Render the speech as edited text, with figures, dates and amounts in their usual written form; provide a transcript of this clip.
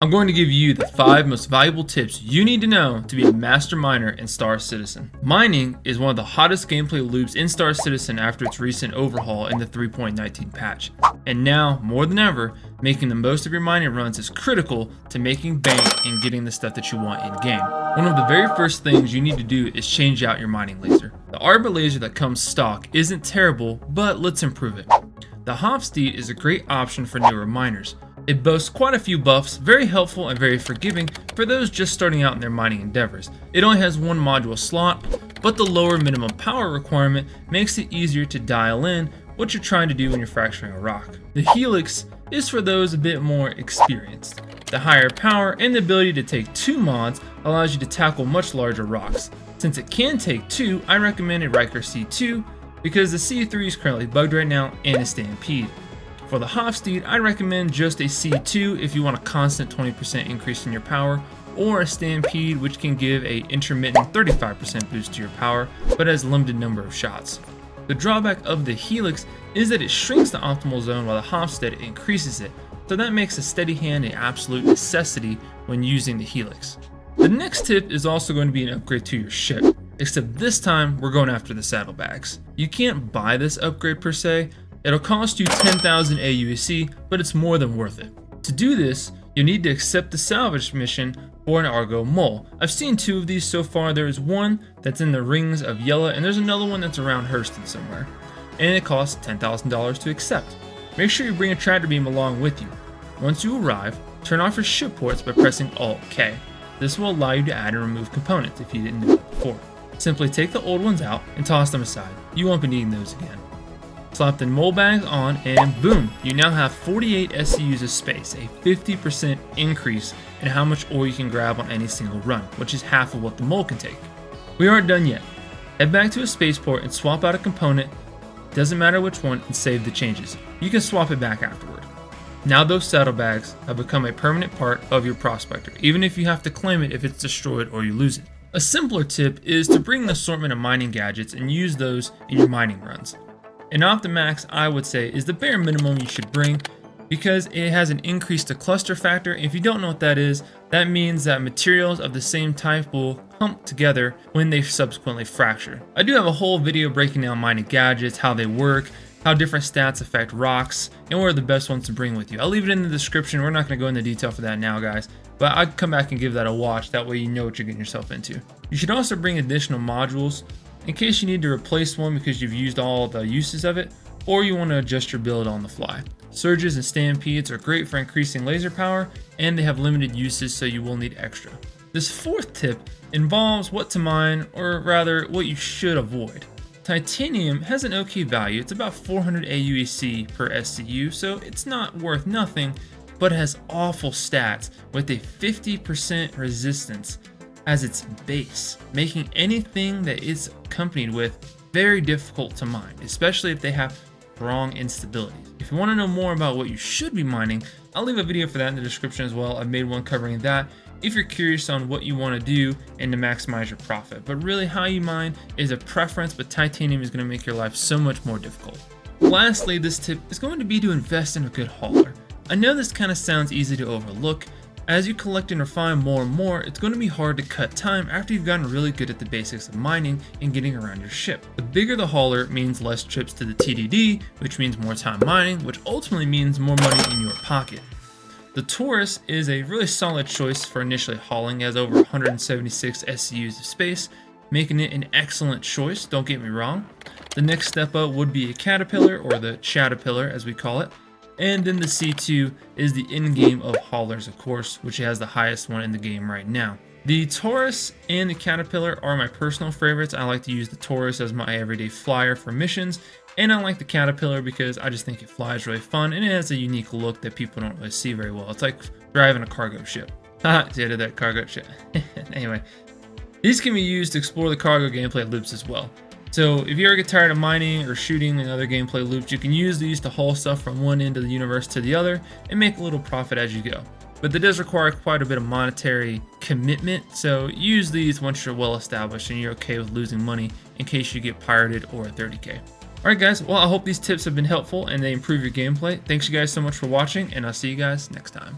I'm going to give you the 5 most valuable tips you need to know to be a master miner in Star Citizen. Mining is one of the hottest gameplay loops in Star Citizen after its recent overhaul in the 3.19 patch. And now, more than ever, making the most of your mining runs is critical to making bank and getting the stuff that you want in game. One of the very first things you need to do is change out your mining laser. The Arbor laser that comes stock isn't terrible, but let's improve it. The Hofstede is a great option for newer miners. It boasts quite a few buffs, very helpful and very forgiving for those just starting out in their mining endeavors. It only has one module slot, but the lower minimum power requirement makes it easier to dial in what you're trying to do when you're fracturing a rock. The Helix is for those a bit more experienced. The higher power and the ability to take 2 mods allows you to tackle much larger rocks. Since it can take 2, I recommend a Riker C2 because the C3 is currently bugged right now and a Stampede. For the Hofstede, I recommend just a C2 if you want a constant 20% increase in your power, or a Stampede which can give a intermittent 35% boost to your power, but has a limited number of shots. The drawback of the Helix is that it shrinks the optimal zone while the Hofstede increases it, so that makes a steady hand an absolute necessity when using the Helix. The next tip is also going to be an upgrade to your ship, except this time we're going after the saddlebags. You can't buy this upgrade per se. It'll cost you 10,000 aUEC, but it's more than worth it. To do this, you need to accept the salvage mission for an Argo mole. I've seen 2 of these so far. There is one that's in the rings of Yella, and there's another one that's around Hurston somewhere. And it costs $10,000 to accept. Make sure you bring a tractor beam along with you. Once you arrive, turn off your ship ports by pressing Alt-K. This will allow you to add and remove components if you didn't know that before. Simply take the old ones out and toss them aside. You won't be needing those again. Slap the mole bags on and boom, you now have 48 SCUs of space, a 50% increase in how much ore you can grab on any single run, which is half of what the mole can take. We aren't done yet. Head back to a spaceport and swap out a component, doesn't matter which one, and save the changes. You can swap it back afterward. Now those saddlebags have become a permanent part of your Prospector, even if you have to claim it if it's destroyed or you lose it. A simpler tip is to bring an assortment of mining gadgets and use those in your mining runs. An Optimax, I would say, is the bare minimum you should bring because it has an increase to cluster factor. If you don't know what that is, that means that materials of the same type will clump together when they subsequently fracture. I do have a whole video breaking down mining gadgets, how they work, how different stats affect rocks, and what are the best ones to bring with you. I'll leave it in the description. We're not going to go into detail for that now, guys, but I'll come back and give that a watch. That way you know what you're getting yourself into. You should also bring additional modules in case you need to replace one because you've used all the uses of it, or you want to adjust your build on the fly. Surges and Stampedes are great for increasing laser power, and they have limited uses, so you will need extra. This 4th tip involves what to mine, or rather what you should avoid. Titanium has an okay value. It's about 400 aUEC per SCU, so it's not worth nothing, but it has awful stats with a 50% resistance as its base, making anything that it's accompanied with very difficult to mine, especially if they have strong instability. If you want to know more about what you should be mining, I'll leave a video for that in the description as well. I've made one covering that if you're curious on what you want to do and to maximize your profit. But really, how you mine is a preference, but titanium is going to make your life so much more difficult. Lastly, this tip is going to be to invest in a good hauler. I know this kind of sounds easy to overlook. As you collect and refine more and more, it's going to be hard to cut time after you've gotten really good at the basics of mining and getting around your ship. The bigger the hauler means less trips to the TDD, which means more time mining, which ultimately means more money in your pocket. The Taurus is a really solid choice for initially hauling. It has over 176 SCUs of space, making it an excellent choice, don't get me wrong. The next step up would be a Caterpillar, or the Chatterpillar as we call it. And then the C2 is the in-game of haulers, of course, which has the highest one in the game right now. The Taurus and the Caterpillar are my personal favorites. I like to use the Taurus as my everyday flyer for missions, and I like the Caterpillar because I just think it flies really fun and it has a unique look that people don't really see very well. It's like driving a cargo ship. Haha, see, I did that, cargo ship. Anyway, these can be used to explore the cargo gameplay loops as well. So if you ever get tired of mining or shooting in other gameplay loops, you can use these to haul stuff from one end of the universe to the other and make a little profit as you go. But that does require quite a bit of monetary commitment, so use these once you're well established and you're okay with losing money in case you get pirated or a 30k. Alright guys, well I hope these tips have been helpful and they improve your gameplay. Thanks you guys so much for watching, and I'll see you guys next time.